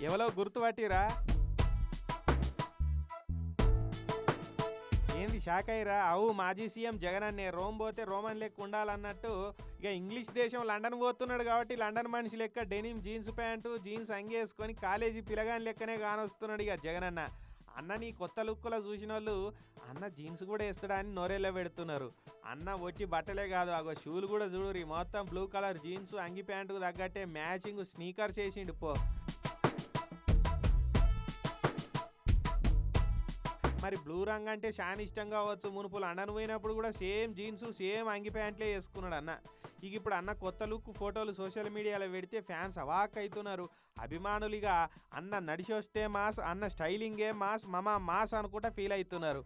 ఎవలో గుర్తుపట్టిరా? ఏంది షాక్ అయ్యిరా? అవు మాజీ సీఎం జగన్ అన్నే. రోమ్ పోతే రోమన్ లెక్క ఉండాలన్నట్టు ఇక ఇంగ్లీష్ దేశం లండన్ పోతున్నాడు కాబట్టి లండన్ మనిషి లెక్క డెనిమ్ జీన్స్ ప్యాంటు జీన్స్ అంగేసుకొని కాలేజీ పిలగాని లెక్కనే కానొస్తున్నాడు ఇక జగన్ అన్న. అన్న నీ కొత్త లుక్లో చూసిన వాళ్ళు అన్న జీన్స్ కూడా వేస్తాడా అని నోరేళ్ళ పెడుతున్నారు. అన్న వచ్చి బట్టలే కాదు అగో షూలు కూడా చూడురి, మొత్తం బ్లూ కలర్ జీన్స్ అంగి ప్యాంటుకు తగ్గట్టే మ్యాచింగ్ స్నీకర్ చేసిండు పో. మరి బ్లూ రంగు అంటే చాలా ఇష్టం కావచ్చు. మునుపు లండన్ పోయినప్పుడు కూడా సేమ్ జీన్స్ సేమ్ అంగి ప్యాంట్లే వేసుకున్నాడు అన్న. ఇక ఇప్పుడు అన్న కొత్త లుక్ ఫోటోలు సోషల్ మీడియాలో పెడితే ఫ్యాన్స్ అవాక్ అవుతున్నారు. అభిమానులుగా అన్న నడిచి వస్తే మాస్, అన్న స్టైలింగే మాస్, మమ మాస్ అనుకుంటా ఫీల్ అవుతున్నారు.